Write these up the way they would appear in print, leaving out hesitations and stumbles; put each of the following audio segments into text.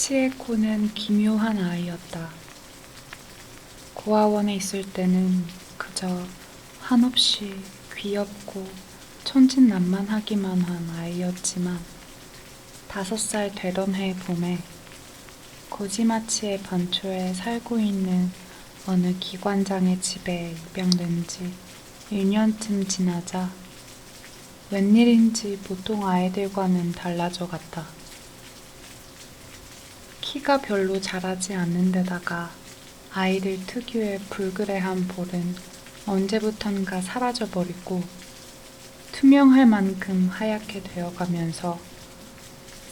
치에코는 기묘한 아이였다. 고아원에 있을 때는 그저 한없이 귀엽고 천진난만하기만 한 아이였지만 5살 되던 해 봄에 고지마치의 반초에 살고 있는 어느 기관장의 집에 입양된 지 1년쯤 지나자 웬일인지 보통 아이들과는 달라져 갔다. 키가 별로 자라지 않는 데다가 아이들 특유의 불그레한 볼은 언제부턴가 사라져버리고 투명할 만큼 하얗게 되어가면서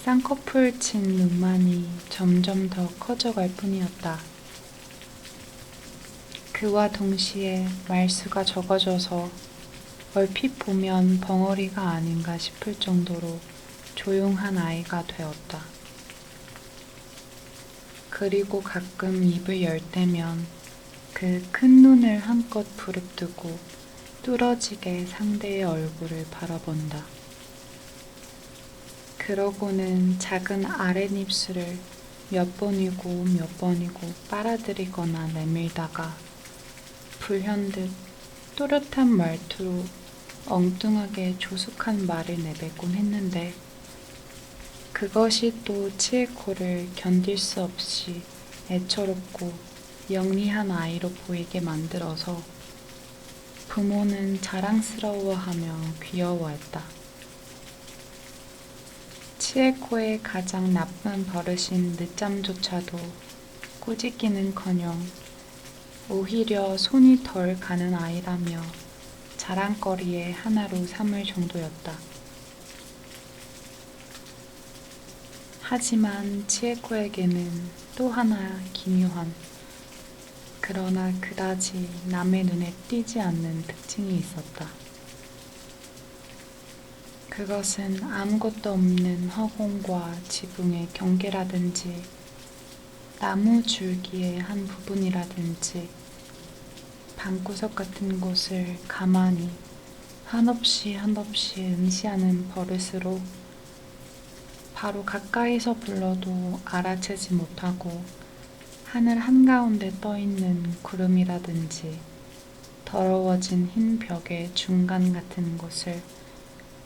쌍꺼풀 친 눈만이 점점 더 커져갈 뿐이었다. 그와 동시에 말수가 적어져서 얼핏 보면 벙어리가 아닌가 싶을 정도로 조용한 아이가 되었다. 그리고 가끔 입을 열 때면 그 큰 눈을 한껏 부릅뜨고 뚫어지게 상대의 얼굴을 바라본다. 그러고는 작은 아랫입술을 몇 번이고 몇 번이고 빨아들이거나 내밀다가 불현듯 또렷한 말투로 엉뚱하게 조숙한 말을 내뱉곤 했는데 그것이 또 치에코를 견딜 수 없이 애처롭고 영리한 아이로 보이게 만들어서 부모는 자랑스러워하며 귀여워했다. 치에코의 가장 나쁜 버릇인 늦잠조차도 꾸짖기는커녕 오히려 손이 덜 가는 아이라며 자랑거리의 하나로 삼을 정도였다. 하지만 치에코에게는 또 하나 기묘한 그러나 그다지 남의 눈에 띄지 않는 특징이 있었다. 그것은 아무것도 없는 허공과 지붕의 경계라든지 나무 줄기의 한 부분이라든지 방구석 같은 곳을 가만히 한없이 응시하는 버릇으로 바로 가까이서 불러도 알아채지 못하고 하늘 한가운데 떠있는 구름이라든지 더러워진 흰 벽의 중간 같은 곳을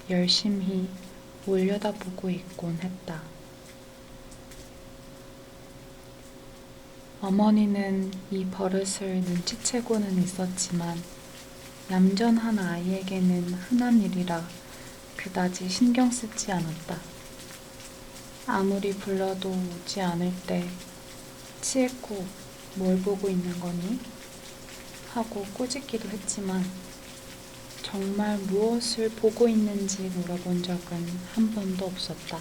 열심히 올려다보고 있곤 했다. 어머니는 이 버릇을 눈치채고는 있었지만 얌전한 아이에게는 흔한 일이라 그다지 신경 쓰지 않았다. 아무리 불러도 오지 않을 때 치에코, 뭘 보고 있는 거니? 하고 꾸짖기도 했지만 정말 무엇을 보고 있는지 물어본 적은 한 번도 없었다.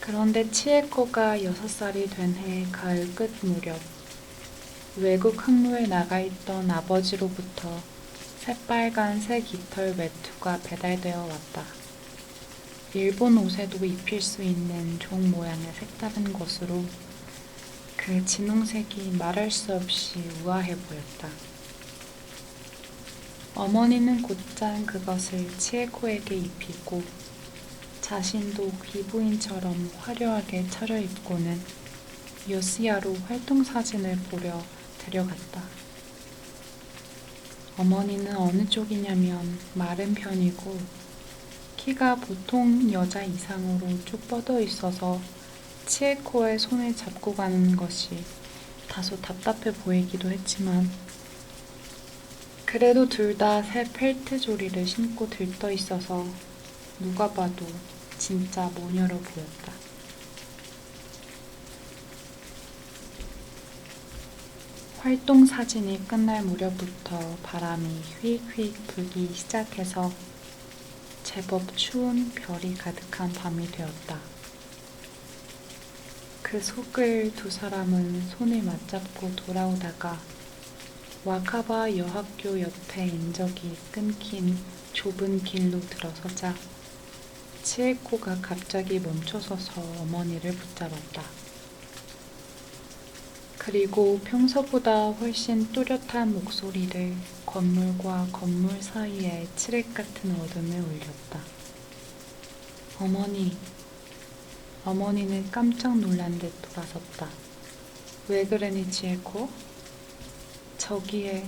그런데 치에코가 6살이 된 해 가을 끝 무렵 외국 항로에 나가 있던 아버지로부터 새빨간 새 깃털 외투가 배달되어 왔다. 일본 옷에도 입힐 수 있는 종 모양의 색다른 것으로 그 진홍색이 말할 수 없이 우아해 보였다. 어머니는 곧장 그것을 치에코에게 입히고 자신도 귀부인처럼 화려하게 차려입고는 요시야로 활동사진을 보려 데려갔다. 어머니는 어느 쪽이냐면 마른 편이고 키가 보통 여자 이상으로 쭉 뻗어 있어서 치에코의 손을 잡고 가는 것이 다소 답답해 보이기도 했지만 그래도 둘 다 새 펠트 조리를 신고 들떠 있어서 누가 봐도 진짜 모녀로 보였다. 활동 사진이 끝날 무렵부터 바람이 휙휙 불기 시작해서 제법 추운 별이 가득한 밤이 되었다. 그 속을 두 사람은 손을 맞잡고 돌아오다가 와카바 여학교 옆에 인적이 끊긴 좁은 길로 들어서자 치에코가 갑자기 멈춰서서 어머니를 붙잡았다. 그리고 평소보다 훨씬 또렷한 목소리를 건물과 건물 사이에 칠흑 같은 어둠에 올렸다. 어머니, 어머니는 깜짝 놀란 듯 돌아섰다. 왜 그러니, 치에코? 저기에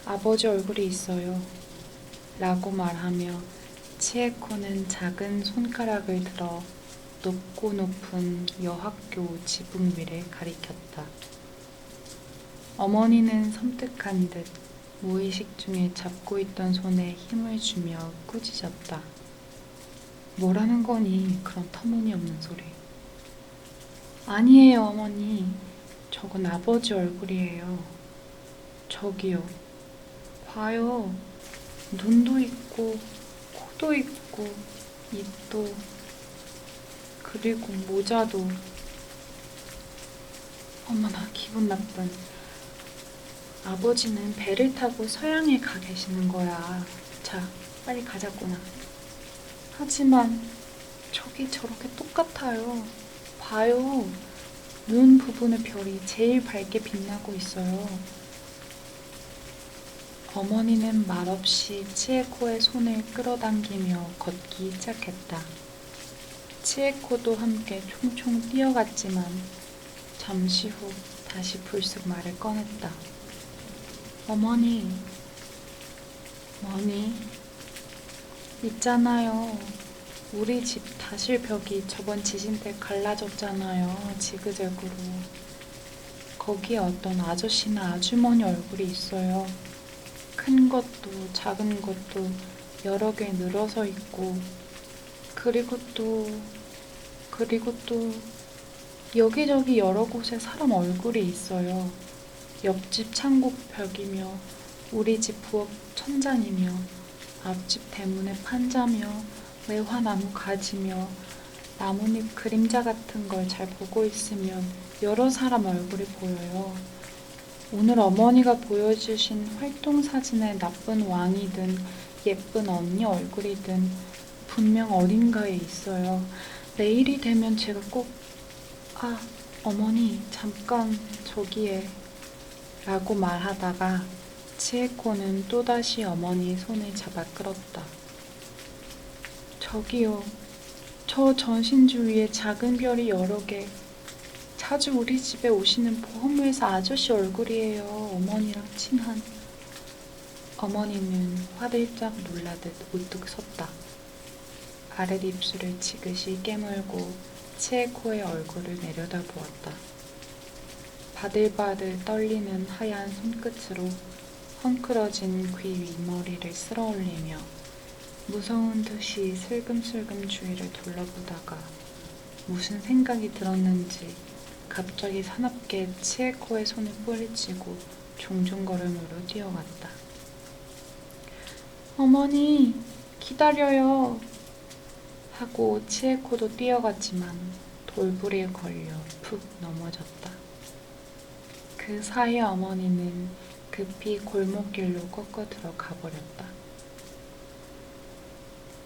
아버지 얼굴이 있어요. 라고 말하며 치에코는 작은 손가락을 들어 높고 높은 여학교 지붕 위를 가리켰다. 어머니는 섬뜩한 듯 무의식 중에 잡고 있던 손에 힘을 주며 꾸짖었다. 뭐라는 거니, 그런 터무니없는 소리. 아니에요, 어머니. 저건 아버지 얼굴이에요. 저기요. 봐요. 눈도 있고, 코도 있고, 입도, 그리고 모자도. 어머나, 기분 나쁜. 아버지는 배를 타고 서양에 가 계시는 거야. 자, 빨리 가자꾸나. 하지만 저기 저렇게 똑같아요. 봐요. 눈 부분의 별이 제일 밝게 빛나고 있어요. 어머니는 말없이 치에코의 손을 끌어당기며 걷기 시작했다. 치에코도 함께 총총 뛰어갔지만 잠시 후 다시 불쑥 말을 꺼냈다. 어머니, 뭐니? 있잖아요. 우리 집 다실 벽이 저번 지진 때 갈라졌잖아요. 지그재그로. 거기에 어떤 아저씨나 아주머니 얼굴이 있어요. 큰 것도 작은 것도 여러 개 늘어서 있고, 그리고 또 여기저기 여러 곳에 사람 얼굴이 있어요. 옆집 창고 벽이며 우리 집 부엌 천장이며 앞집 대문의 판자며 외화나무 가지며 나뭇잎 그림자 같은 걸 잘 보고 있으면 여러 사람 얼굴이 보여요. 오늘 어머니가 보여주신 활동사진의 나쁜 왕이든 예쁜 언니 얼굴이든 분명 어딘가에 있어요. 내일이 되면 제가 꼭 어머니 잠깐 저기에 라고 말하다가 치에코는 또다시 어머니의 손을 잡아 끌었다. 저기요. 저 전신주 위에 작은 별이 여러 개. 자주 우리 집에 오시는 보험회사 아저씨 얼굴이에요. 어머니랑 친한. 어머니는 화들짝 놀라듯 우뚝 섰다. 아랫입술을 지그시 깨물고 치에코의 얼굴을 내려다보았다. 바들바들 떨리는 하얀 손끝으로 헝클어진 귀 윗머리를 쓸어올리며 무서운 듯이 슬금슬금 주위를 둘러보다가 무슨 생각이 들었는지 갑자기 사납게 치에코의 손을 뿌리치고 종종걸음으로 뛰어갔다. 어머니, 기다려요. 하고 치에코도 뛰어갔지만 돌부리에 걸려 푹 넘어졌다. 그 사이 어머니는 급히 골목길로 꺾어 들어가 버렸다.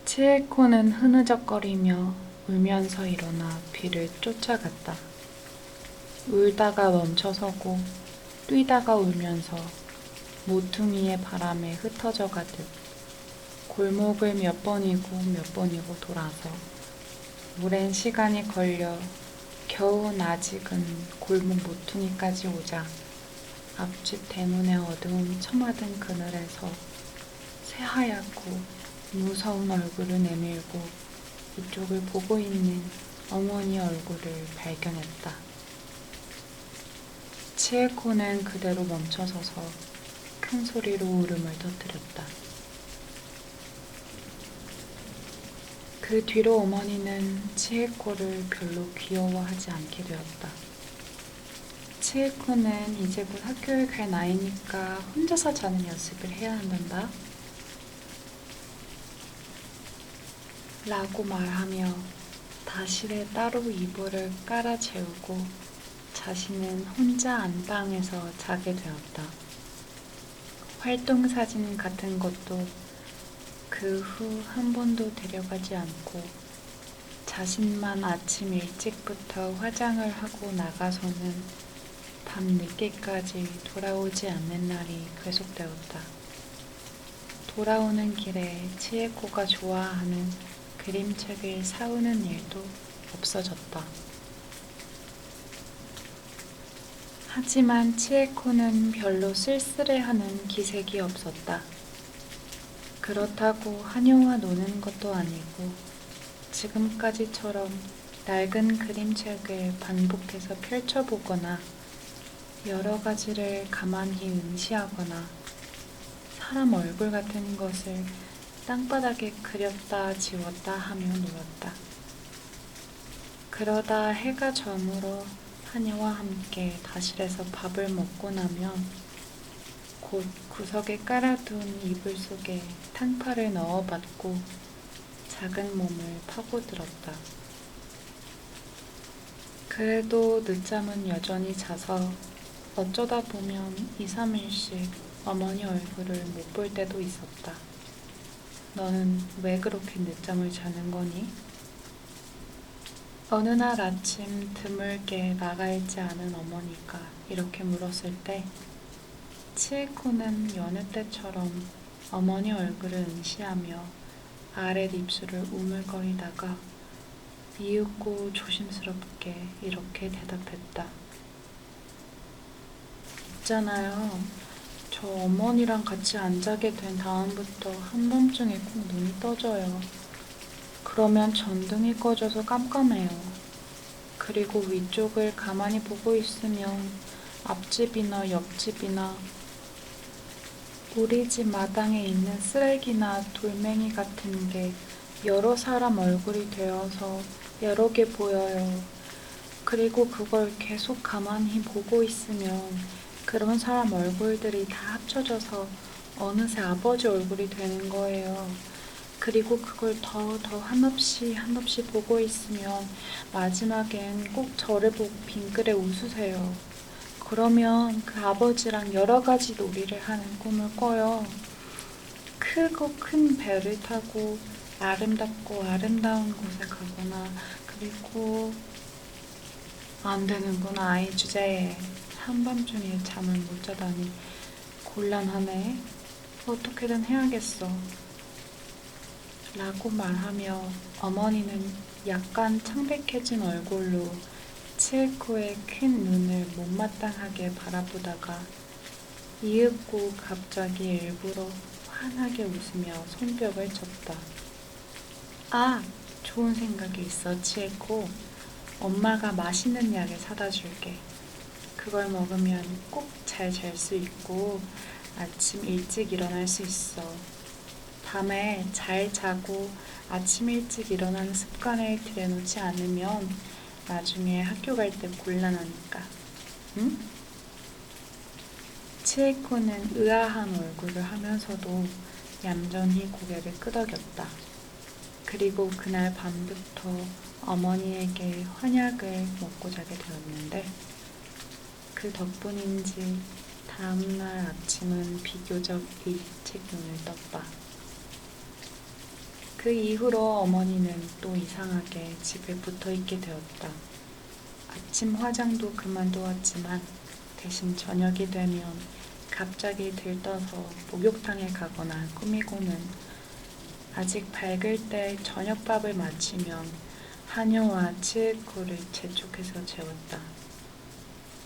치에코는 흐느적거리며 울면서 일어나 뒤를 쫓아갔다. 울다가 멈춰서고 뛰다가 울면서 모퉁이의 바람에 흩어져 가듯 골목을 몇 번이고 돌아서 오랜 시간이 걸려 겨우 아직은 골목 모퉁이까지 오자 앞집 대문의 어두운 처마든 그늘에서 새하얗고 무서운 얼굴을 내밀고 이쪽을 보고 있는 어머니 얼굴을 발견했다. 치에코는 그대로 멈춰서서 큰 소리로 울음을 터뜨렸다. 그 뒤로 어머니는 치에코를 별로 귀여워하지 않게 되었다. 치에코는 이제 곧 학교에 갈 나이니까 혼자서 자는 연습을 해야 한단다. 라고 말하며 다실에 따로 이불을 깔아 재우고 자신은 혼자 안방에서 자게 되었다. 활동사진 같은 것도 그 후 한 번도 데려가지 않고 자신만 아침 일찍부터 화장을 하고 나가서는 밤 늦게까지 돌아오지 않는 날이 계속되었다. 돌아오는 길에 치에코가 좋아하는 그림책을 사오는 일도 없어졌다. 하지만 치에코는 별로 쓸쓸해하는 기색이 없었다. 그렇다고 한여와 노는 것도 아니고 지금까지처럼 낡은 그림책을 반복해서 펼쳐보거나 여러 가지를 가만히 응시하거나 사람 얼굴 같은 것을 땅바닥에 그렸다 지웠다 하며 놀았다. 그러다 해가 저물어 하녀와 함께 다실에서 밥을 먹고 나면 곧 구석에 깔아둔 이불 속에 탕파를 넣어받고 작은 몸을 파고들었다. 그래도 늦잠은 여전히 자서 어쩌다 보면 2, 3일씩 어머니 얼굴을 못 볼 때도 있었다. 너는 왜 그렇게 늦잠을 자는 거니? 어느 날 아침 드물게 나가있지 않은 어머니가 이렇게 물었을 때 치에코는 여느 때처럼 어머니 얼굴을 응시하며 아랫입술을 우물거리다가 비웃고 조심스럽게 이렇게 대답했다. 있잖아요. 저 어머니랑 같이 안 자게 된 다음부터 한밤중에 꼭 눈이 떠져요. 그러면 전등이 꺼져서 깜깜해요. 그리고 위쪽을 가만히 보고 있으면 앞집이나 옆집이나 우리 집 마당에 있는 쓰레기나 돌멩이 같은 게 여러 사람 얼굴이 되어서 여러 개 보여요. 그리고 그걸 계속 가만히 보고 있으면 그런 사람 얼굴들이 다 합쳐져서 어느새 아버지 얼굴이 되는 거예요. 그리고 그걸 더 한없이 보고 있으면 마지막엔 꼭 저를 보고 빙그레 웃으세요. 그러면 그 아버지랑 여러 가지 놀이를 하는 꿈을 꿔요. 크고 큰 배를 타고 아름답고 아름다운 곳에 가거나 그리고 안 되는구나 아이 주제에 한밤중에 잠을 못 자다니 곤란하네. 어떻게든 해야겠어. 라고 말하며 어머니는 약간 창백해진 얼굴로 치에코의 큰 눈을 못마땅하게 바라보다가 이윽고 갑자기 일부러 환하게 웃으며 손뼉을 쳤다. 아, 좋은 생각이 있어, 치에코. 엄마가 맛있는 약을 사다 줄게. 그걸 먹으면 꼭 잘 잘 수 있고 아침 일찍 일어날 수 있어. 밤에 잘 자고 아침 일찍 일어나는 습관을 들여놓지 않으면 나중에 학교 갈 때 곤란하니까. 응? 치에코는 의아한 얼굴을 하면서도 얌전히 고개를 끄덕였다. 그리고 그날 밤부터 어머니에게 환약을 먹고 자게 되었는데 그 덕분인지 다음날 아침은 비교적 일찍 눈을 떴다. 그 이후로 어머니는 또 이상하게 집에 붙어있게 되었다. 아침 화장도 그만두었지만 대신 저녁이 되면 갑자기 들떠서 목욕탕에 가거나 꾸미고는 아직 밝을 때 저녁밥을 마치면 하녀와 치에코를 재촉해서 재웠다.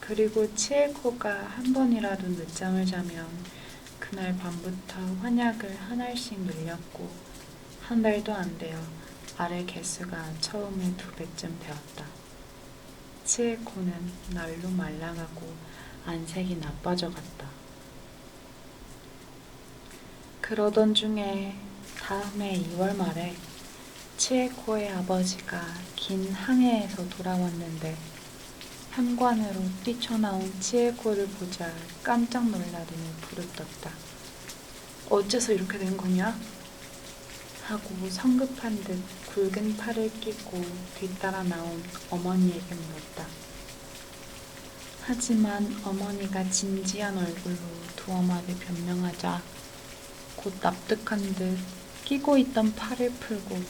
그리고 치에코가 한 번이라도 늦잠을 자면 그날 밤부터 환약을 한 알씩 늘렸고 한 달도 안 되어 알의 개수가 처음에 2배쯤 되었다. 치에코는 날로 말라가고 안색이 나빠져 갔다. 그러던 중에 다음해 2월 말에 치에코의 아버지가 긴 항해에서 돌아왔는데 현관으로 뛰쳐나온 치에코를 보자 깜짝 놀라더니 부르떴다. 어째서 이렇게 된 거냐? 하고 성급한 듯 굵은 팔을 끼고 뒤따라 나온 어머니에게 물었다. 하지만 어머니가 진지한 얼굴로 두어 마디 변명하자 곧 납득한 듯 끼고 있던 팔을 풀고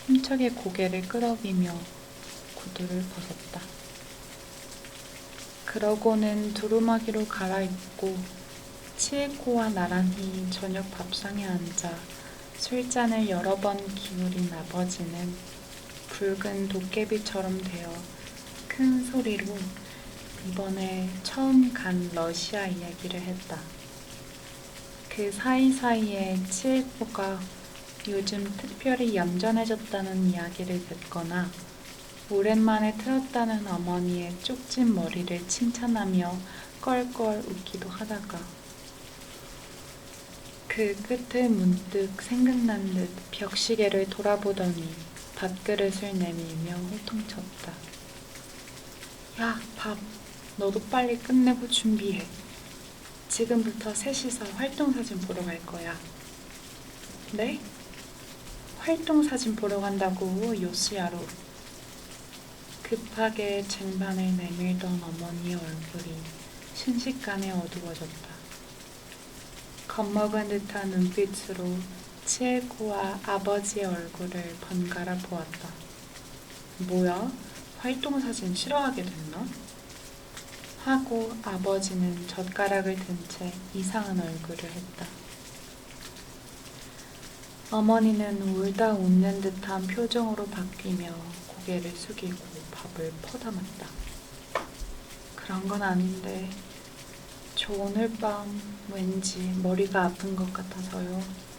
힘차게 고개를 끄덕이며 구두를 벗었다. 그러고는 두루마기로 갈아입고 치에코와 나란히 저녁 밥상에 앉아 술잔을 여러 번 기울인 아버지는 붉은 도깨비처럼 되어 큰 소리로 이번에 처음 간 러시아 이야기를 했다. 그 사이사이에 치에코가 요즘 특별히 얌전해졌다는 이야기를 듣거나 오랜만에 틀었다는 어머니의 쪽진 머리를 칭찬하며 껄껄 웃기도 하다가 그 끝에 문득 생각난 듯 벽시계를 돌아보더니 밥그릇을 내밀며 호통쳤다. 야, 밥. 너도 빨리 끝내고 준비해. 지금부터 셋이서 활동사진 보러 갈 거야. 네? 활동사진 보러 간다고 요시야로. 급하게 쟁반을 내밀던 어머니의 얼굴이 순식간에 어두워졌다. 겁먹은 듯한 눈빛으로 치에코와 아버지의 얼굴을 번갈아 보았다. 뭐야? 활동사진 싫어하게 됐나? 하고 아버지는 젓가락을 든 채 이상한 얼굴을 했다. 어머니는 울다 웃는 듯한 표정으로 바뀌며 고개를 숙이고 밥을 퍼담았다. 그런 건 아닌데 저 오늘 밤 왠지 머리가 아픈 것 같아서요.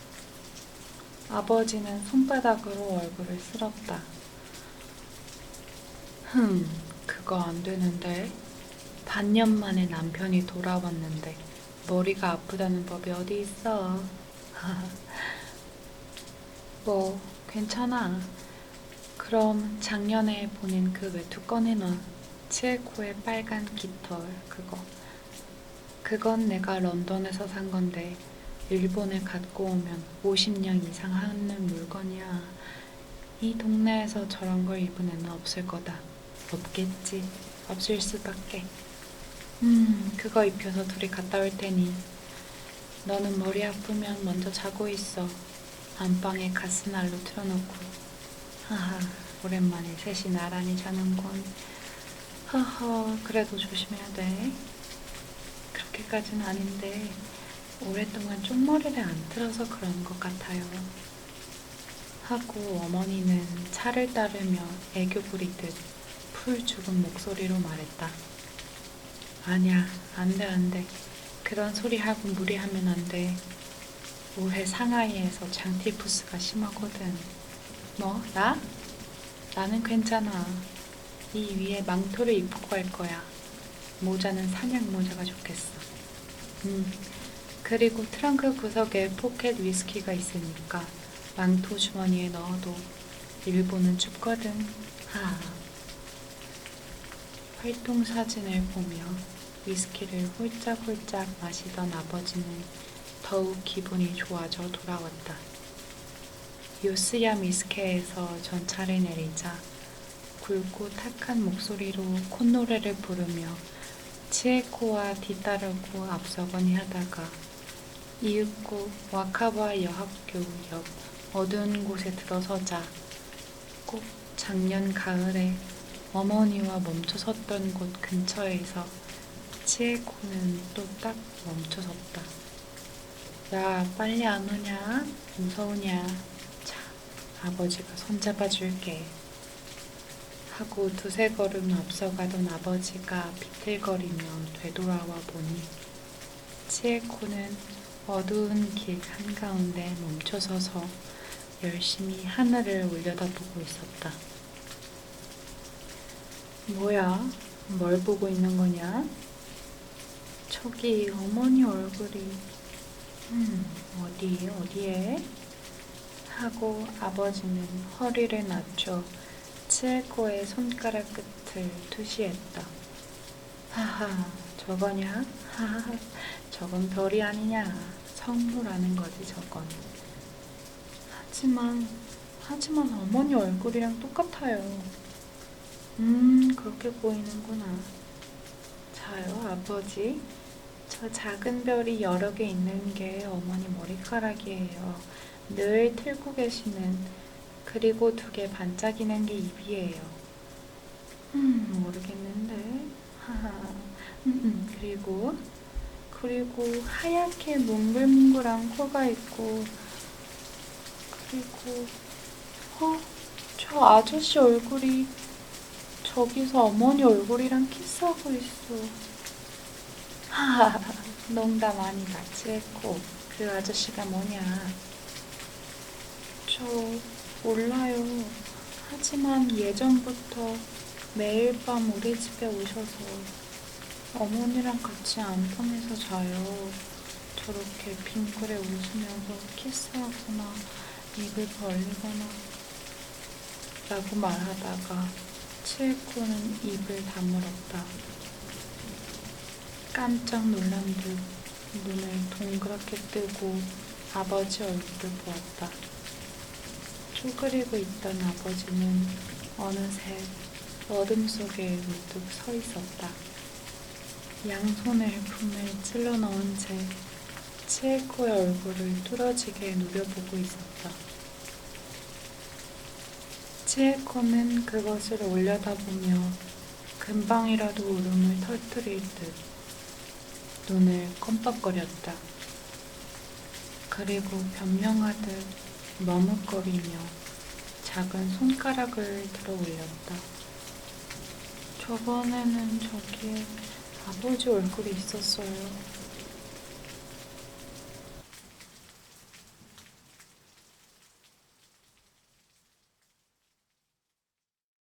아버지는 손바닥으로 얼굴을 쓸었다. 그거 안 되는데. 반년 만에 남편이 돌아왔는데 머리가 아프다는 법이 어디 있어. 뭐 괜찮아. 그럼 작년에 보낸 그 외투 꺼내놔. 치에코의 빨간 깃털 그거. 그건 내가 런던에서 산 건데 일본에 갖고 오면 50년 이상 하는 물건이야. 이 동네에서 저런 걸 입은 애는 없을 거다. 없겠지. 없을 수밖에. 그거 입혀서 둘이 갔다 올 테니 너는 머리 아프면 먼저 자고 있어. 안방에 가스난로 틀어놓고. 하하, 오랜만에 셋이 나란히 자는군. 허허, 그래도 조심해야 돼. 그렇게까진 아닌데 오랫동안 쪽머리를 안 틀어서 그런 것 같아요. 하고 어머니는 차를 따르며 애교 부리듯 풀 죽은 목소리로 말했다. 아니야, 안 돼. 그런 소리 하고 무리하면 안 돼. 올해 상하이에서 장티푸스가 심하거든. 뭐, 나? 나는 괜찮아. 이 위에 망토를 입고 갈 거야. 모자는 사냥 모자가 좋겠어. 그리고 트렁크 구석에 포켓 위스키가 있으니까 망토 주머니에 넣어도 일본은 춥거든. 하. 활동 사진을 보며 위스키를 홀짝홀짝 마시던 아버지는 더욱 기분이 좋아져 돌아왔다. 요스야 미스케에서 전차를 내리자 굵고 탁한 목소리로 콧노래를 부르며 치에코와 뒤따르고 앞서거니 하다가 이윽고 와카바 여학교 옆 어두운 곳에 들어서자 꼭 작년 가을에 어머니와 멈춰섰던 곳 근처에서 치에코는 또 딱 멈춰섰다. 야, 빨리 안 오냐? 무서우냐? 자, 아버지가 손잡아 줄게. 하고 두세 걸음 앞서가던 아버지가 비틀거리며 되돌아와 보니 치에코는 어두운 길 한가운데 멈춰서서 열심히 하늘을 올려다보고 있었다. 뭐야? 뭘 보고 있는 거냐? 저기 어머니 얼굴이 어디에? 하고 아버지는 허리를 낮춰 치에코의 손가락 끝을 투시했다. 하하, 저거냐? 하하, 저건 별이 아니냐? 성부라는 거지 저건. 하지만 어머니 얼굴이랑 똑같아요. 그렇게 보이는구나. 자요, 아버지. 저 작은 별이 여러 개 있는 게 어머니 머리카락이에요. 늘 틀고 계시는. 그리고 두 개 반짝이는 게 입이에요. 모르겠는데. 하하. 그리고 하얗게 몽글몽글한 코가 있고, 그리고 저 아저씨 얼굴이 저기서 어머니 얼굴이랑 키스하고 있어. 하하하, 농담 아니다, 치에코. 그 아저씨가 뭐냐? 저 몰라요. 하지만 예전부터 매일 밤 우리 집에 오셔서 어머니랑 같이 안방에서 자요. 저렇게 빙그레 웃으면서 키스하거나 입을 벌리거나 라고 말하다가 치에코는 입을 다물었다. 깜짝 놀란 듯 눈을 동그랗게 뜨고 아버지 얼굴을 보았다. 쪼그리고 있던 아버지는 어느새 어둠 속에 우뚝 서 있었다. 양손을 품에 찔러 넣은 채 치에코의 얼굴을 뚫어지게 노려보고 있었다. 치에코는 그것을 올려다보며 금방이라도 울음을 터뜨릴 듯 눈을 껌뻑거렸다. 그리고 변명하듯 머뭇거리며 작은 손가락을 들어 올렸다. 저번에는 저기에 아버지 얼굴이 있었어요.